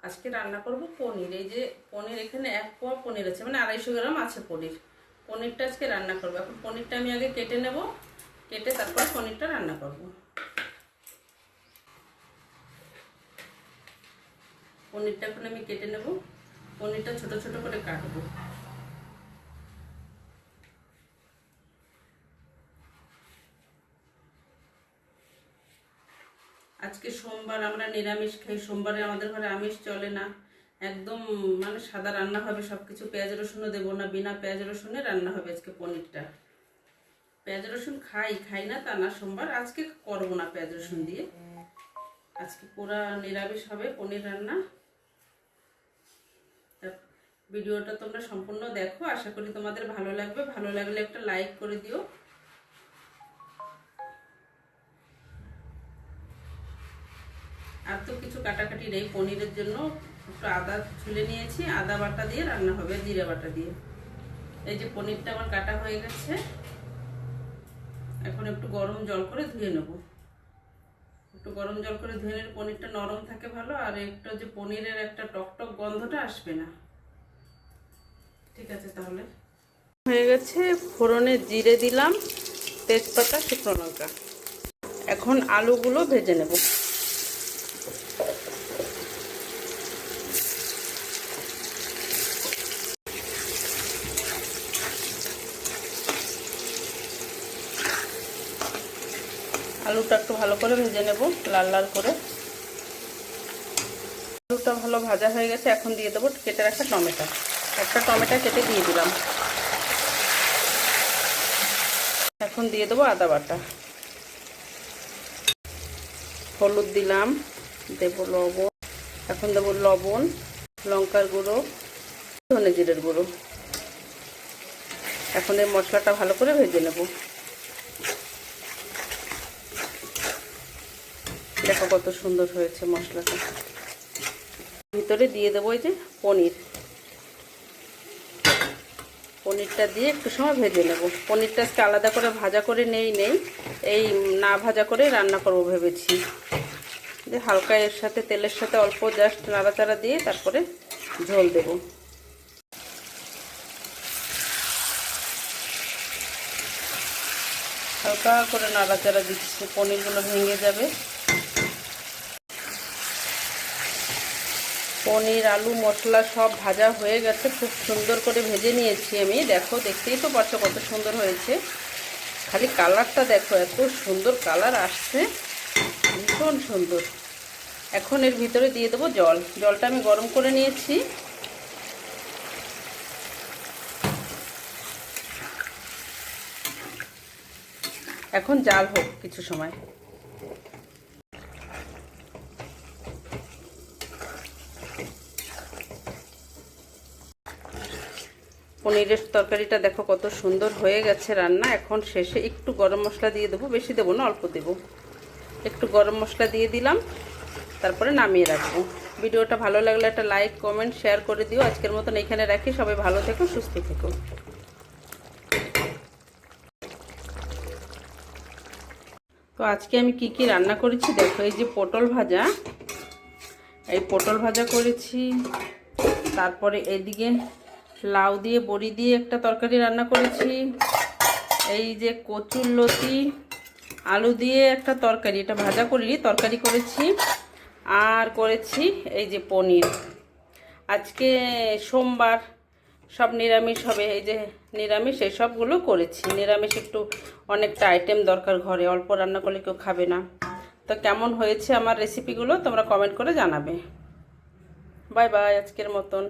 আজকে রান্না করব পনির। এই যে পনির, এখানে 1 পোয়া পনির আছে, মানে 250 গ্রাম আছে পনির। পনিরটা আজকে রান্না করব। এখন পনিরটা আমি আগে কেটে নেব, কেটে তারপর পনিরটা রান্না করব। পনিরটা এখন আমি কেটে নেব, পনিরটা ছোট ছোট করে কাটবো। আজকে সোমবার, আমরা নিরামিষ খাই। সোমবারে আমাদের ঘরে আমিষ চলে না, একদম মানে সাদা রান্না হবে সবকিছু। পেঁয়াজ রসুনও দেবো না, বিনা পেঁয়াজ রসুনে রান্না হবে আজকে পনিরটা। পেঁয়াজ রসুন খাই না তা না, সোমবার আজকে করবো না পেঁয়াজ রসুন দিয়ে, আজকে পুরা নিরামিষ হবে পনির রান্না। ভিডিওটা তোমরা সম্পূর্ণ দেখো, আশা করি তোমাদের ভালো লাগবে। ভালো লাগলে একটা লাইক করে দিও। আর তো কিছু কাটাকাটি নেই পনিরের জন্য। একটু আদা ছুলে নিয়েছি, আদা বাটা দিয়ে রান্না হবে, জিরা বাটা দিয়ে। এই যে পনিরটা আমার কাটা হয়ে গেছে, এখন একটু গরম জল করে ধুয়ে নেব। একটু গরম জল করে ধুয়ে নিলে পনিরটা নরম থাকে ভালো, আর একটু যে পনিরের একটা টকটক গন্ধটা আসবে না। ঠিক আছে, তাহলে হয়ে গেছে। ফোড়নে জিরে দিলাম, তেজপাতা, শুকনো লঙ্কা। এখন আলুগুলো ভেজে নেব। আলুটা একটু ভালো করে ভেজে নেব, লাল লাল করে। আলুটা ভালো ভাজা হয়ে গেছে, এখন দিয়ে দেবো কেটে রাখা টমেটো। একটা টমেটো কেটে দিয়ে দিলাম। এখন দিয়ে দেবো আদা বাটা, হলুদ দিলাম, দেবো লবণ। এখন দেবো লবণ, লঙ্কার গুঁড়ো, ধনে জিরের গুঁড়ো। এখন এই মশলাটা ভালো করে ভেজে নেব। দেখো কত সুন্দর হয়েছে মশলাটা। ভিতরে দিয়ে দেবো এই যে পনির। পনিরটা দিয়ে একটু সময় ভেজে নেব। পনিরটা আজকে আলাদা করে ভাজা করে নেই, এই না ভাজা করে রান্না করব ভেবেছি। যে হালকা এর সাথে তেলের সাথে অল্প জাস্ট নাড়াচাড়া দিয়ে তারপরে ঝোল দেব। হালকা করে নাড়াচাড়া দিচ্ছি, পনিরগুলো ভেঙে যাবে। পনির, আলু, মশলা সব ভাজা হয়ে গেছে, খুব সুন্দর করে ভেজে নিয়েছি আমি। দেখো, দেখতেই তো পাচ্ছ কত সুন্দর হয়েছে। খালি কালারটা দেখো, এত সুন্দর কালার আসছে, ভীষণ সুন্দর। এখন এর ভিতরে দিয়ে দেবো জল। জলটা আমি গরম করে নিয়েছি। এখন জাল হোক কিছু সময়। পনিরের তরকারিটা দেখো কত সুন্দর হয়ে গেছে রান্না। এখন শেষে একটু গরম মশলা দিয়ে দেবো, বেশি দেবো না, অল্প দেবো। একটু গরম মশলা দিয়ে দিলাম, তারপরে নামিয়ে রাখবো। ভিডিওটা ভালো লাগলে একটা লাইক, কমেন্ট, শেয়ার করে দিও। আজকের মতন এখানে রাখি। সবাই ভালো থেকো, সুস্থ থেকো। তো আজকে আমি কি কি রান্না করেছি দেখো। এই যে পটল ভাজা, এই পটল ভাজা করেছি। তারপরে এদিকে লাউ দিয়ে বড়ি দিয়ে একটা তরকারি রান্না করেছি। এই যে কচুর লতি আলু দিয়ে একটা তরকারি, এটা ভাজা করিনি, তরকারি করেছি। আর করেছি এই যে পনির। আজকে সোমবার, সব নিরামিষ হবে। এই যে নিরামিষ, এই সবগুলো করেছি। নিরামিষ একটু অনেকটা আইটেম দরকার ঘরে, অল্প রান্না করলে কেউ খাবে না। তো কেমন হয়েছে আমার রেসিপিগুলো তোমরা কমেন্ট করে জানাবে। বাই বাই, আজকের মতন।